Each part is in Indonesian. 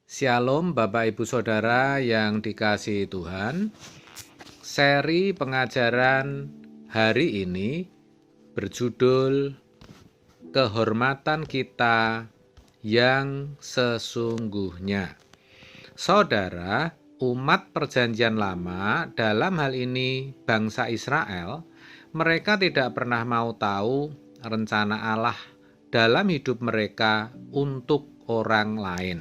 Shalom Bapak Ibu Saudara yang dikasihi Tuhan. Seri pengajaran hari ini berjudul Kehormatan Kita yang Sesungguhnya. Saudara, umat perjanjian lama, dalam hal ini bangsa Israel, mereka tidak pernah mau tahu rencana Allah dalam hidup mereka untuk orang lain.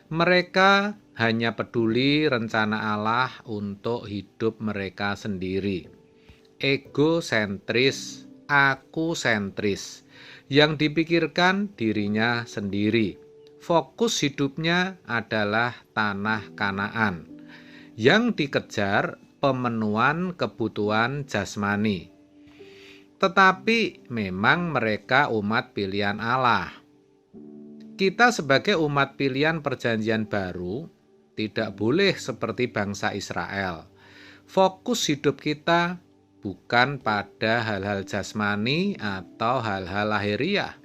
Mereka hanya peduli rencana Allah untuk hidup mereka sendiri. Egosentris, aku sentris, yang dipikirkan dirinya sendiri. Fokus hidupnya adalah tanah Kanaan. Yang dikejar pemenuhan kebutuhan jasmani. Tetapi memang mereka umat pilihan Allah. Kita sebagai umat pilihan perjanjian baru tidak boleh seperti bangsa Israel. Fokus hidup kita bukan pada hal-hal jasmani atau hal-hal lahiriah.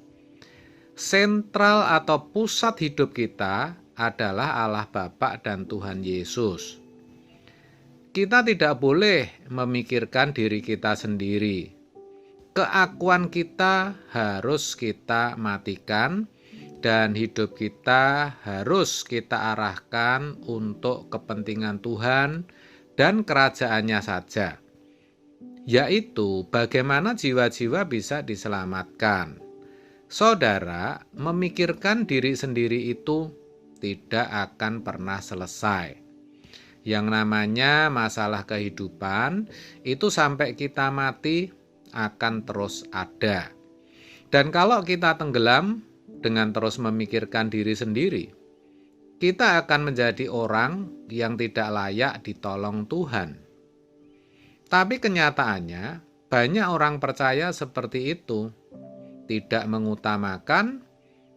Sentral atau pusat hidup kita adalah Allah Bapa dan Tuhan Yesus. Kita tidak boleh memikirkan diri kita sendiri. Keakuan kita harus kita matikan, dan hidup kita harus kita arahkan untuk kepentingan Tuhan dan kerajaannya saja, yaitu bagaimana jiwa-jiwa bisa diselamatkan. Saudara, memikirkan diri sendiri itu tidak akan pernah selesai. Yang namanya masalah kehidupan itu sampai kita mati akan terus ada. Dan kalau kita tenggelam dengan terus memikirkan diri sendiri, kita akan menjadi orang yang tidak layak ditolong Tuhan. Tapi kenyataannya, banyak orang percaya seperti itu, tidak mengutamakan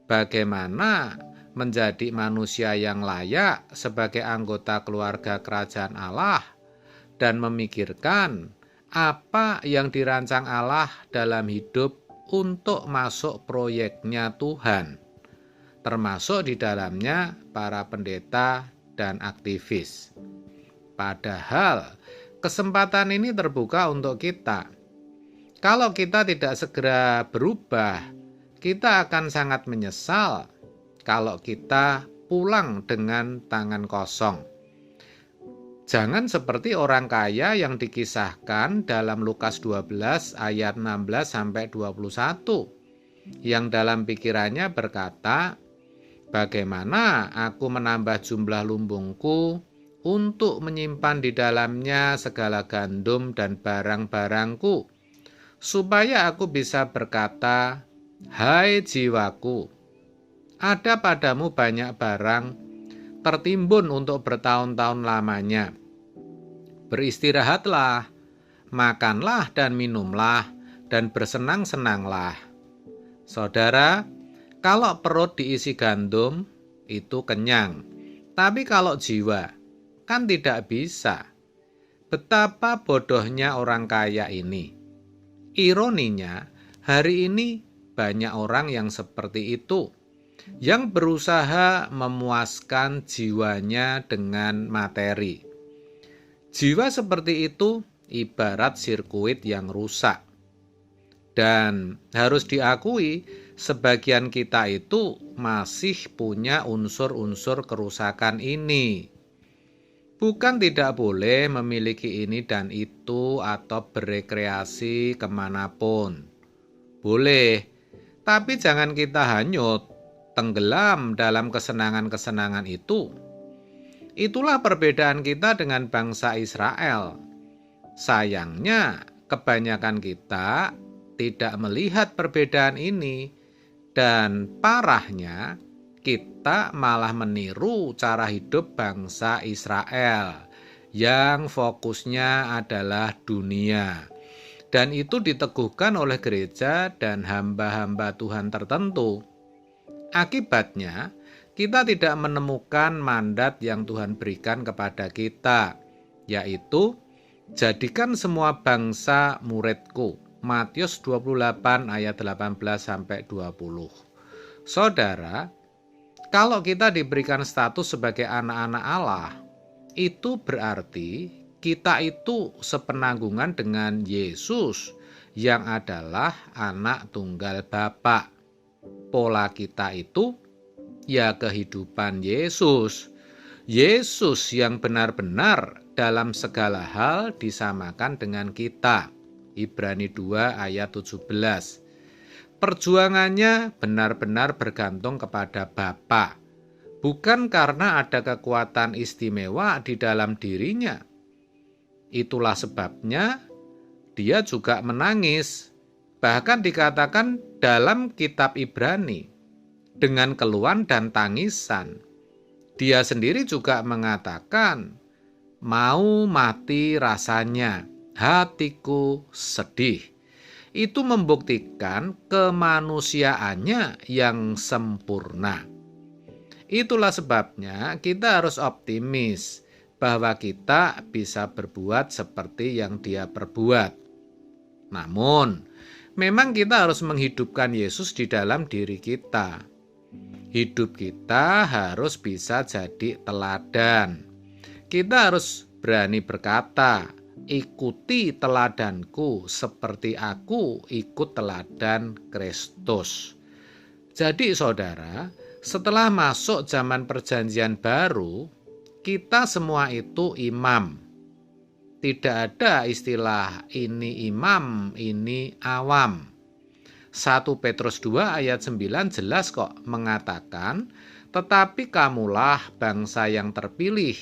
bagaimana menjadi manusia yang layak sebagai anggota keluarga kerajaan Allah, dan memikirkan apa yang dirancang Allah dalam hidup untuk masuk proyeknya Tuhan, termasuk di dalamnya para pendeta dan aktivis. Padahal kesempatan ini terbuka untuk kita. Kalau kita tidak segera berubah, kita akan sangat menyesal kalau kita pulang dengan tangan kosong. Jangan seperti orang kaya yang dikisahkan dalam Lukas 12 ayat 16-21, yang dalam pikirannya berkata, "Bagaimana aku menambah jumlah lumbungku untuk menyimpan di dalamnya segala gandum dan barang-barangku, supaya aku bisa berkata, 'Hai jiwaku, ada padamu banyak barang tertimbun untuk bertahun-tahun lamanya. Beristirahatlah, makanlah dan minumlah, dan bersenang-senanglah.' Saudara, kalau perut diisi gandum, itu kenyang. Tapi kalau jiwa, kan tidak bisa. Betapa bodohnya orang kaya ini. Ironinya, hari ini banyak orang yang seperti itu, yang berusaha memuaskan jiwanya dengan materi. Jiwa seperti itu ibarat sirkuit yang rusak. Dan harus diakui, sebagian kita itu masih punya unsur-unsur kerusakan ini. Bukan tidak boleh memiliki ini dan itu atau berekreasi kemanapun. Boleh, tapi jangan kita hanyut, tenggelam dalam kesenangan-kesenangan itu. Itulah perbedaan kita dengan bangsa Israel. Sayangnya, kebanyakan kita tidak melihat perbedaan ini, dan parahnya, kita malah meniru cara hidup bangsa Israel yang fokusnya adalah dunia. Dan itu diteguhkan oleh gereja dan hamba-hamba Tuhan tertentu. Akibatnya, kita tidak menemukan mandat yang Tuhan berikan kepada kita, yaitu jadikan semua bangsa muridku. Matius 28 ayat 18-20. Saudara, Kalau kita diberikan status sebagai anak-anak Allah, itu berarti kita itu sepenanggungan dengan Yesus yang adalah anak tunggal Bapa. Pola kita itu ya kehidupan Yesus. Yesus yang benar-benar dalam segala hal disamakan dengan kita. Ibrani 2 ayat 17. Perjuangannya benar-benar bergantung kepada Bapa, bukan karena ada kekuatan istimewa di dalam dirinya. Itulah sebabnya dia juga menangis. Bahkan dikatakan dalam kitab Ibrani, dengan keluhan dan tangisan. Dia sendiri juga mengatakan, mau mati rasanya, hatiku sedih. Itu membuktikan kemanusiaannya yang sempurna. Itulah sebabnya kita harus optimis bahwa kita bisa berbuat seperti yang dia perbuat. Namun, memang kita harus menghidupkan Yesus di dalam diri kita. Hidup kita harus bisa jadi teladan. Kita harus berani berkata, ikuti teladanku seperti aku ikut teladan Kristus. Jadi saudara, setelah masuk zaman perjanjian baru, kita semua itu imam. Tidak ada istilah ini imam, ini awam. 1 Petrus 2 ayat 9 jelas kok mengatakan, tetapi kamulah bangsa yang terpilih,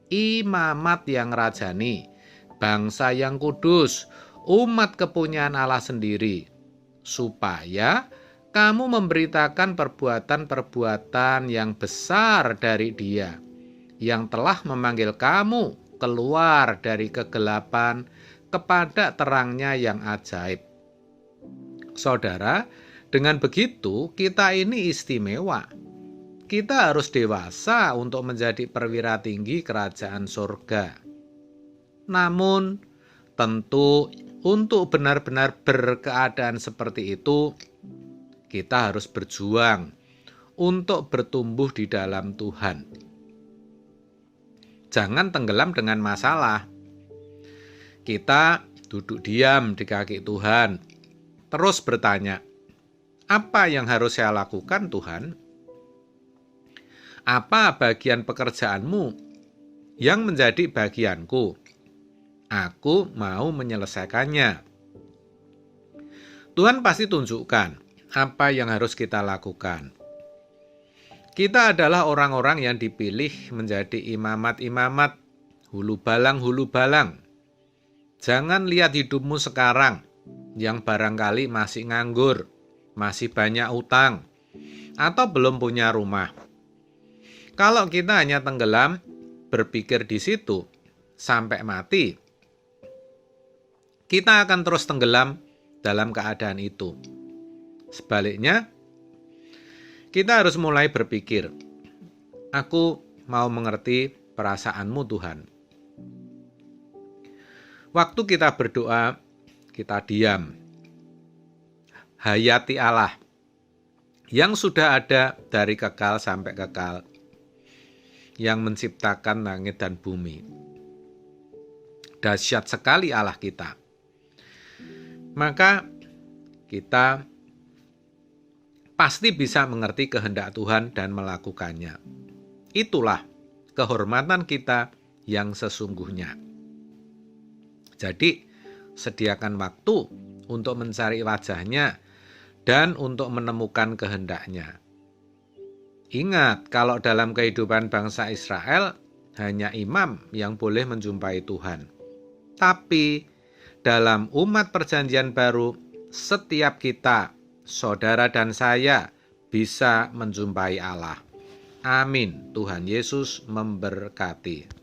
imamat yang rajani, bangsa yang kudus, umat kepunyaan Allah sendiri, supaya kamu memberitakan perbuatan-perbuatan yang besar dari Dia, yang telah memanggil kamu keluar dari kegelapan kepada terangnya yang ajaib. Saudara, dengan begitu kita ini istimewa. Kita harus dewasa untuk menjadi perwira tinggi kerajaan surga. Namun, tentu untuk benar-benar berkeadaan seperti itu, kita harus berjuang untuk bertumbuh di dalam Tuhan. Jangan tenggelam dengan masalah. Kita duduk diam di kaki Tuhan, terus bertanya, apa yang harus saya lakukan Tuhan? Apa bagian pekerjaanmu yang menjadi bagianku? Aku mau menyelesaikannya. Tuhan pasti tunjukkan apa yang harus kita lakukan. Kita adalah orang-orang yang dipilih menjadi imamat-imamat, hulu balang. Jangan lihat hidupmu sekarang yang barangkali masih nganggur, masih banyak utang, atau belum punya rumah. Kalau kita hanya tenggelam berpikir di situ sampai mati, kita akan terus tenggelam dalam keadaan itu. Sebaliknya, kita harus mulai berpikir, aku mau mengerti perasaanmu Tuhan. Waktu kita berdoa, kita diam. Hayati Allah yang sudah ada dari kekal sampai kekal, yang menciptakan langit dan bumi. Dahsyat sekali Allah kita. Maka kita pasti bisa mengerti kehendak Tuhan dan melakukannya. Itulah kehormatan kita yang sesungguhnya. Jadi, sediakan waktu untuk mencari wajahnya dan untuk menemukan kehendaknya. Ingat, kalau dalam kehidupan bangsa Israel, hanya imam yang boleh menjumpai Tuhan. Tapi, dalam umat perjanjian baru, setiap kita, saudara dan saya, bisa menjumpai Allah. Amin. Tuhan Yesus memberkati.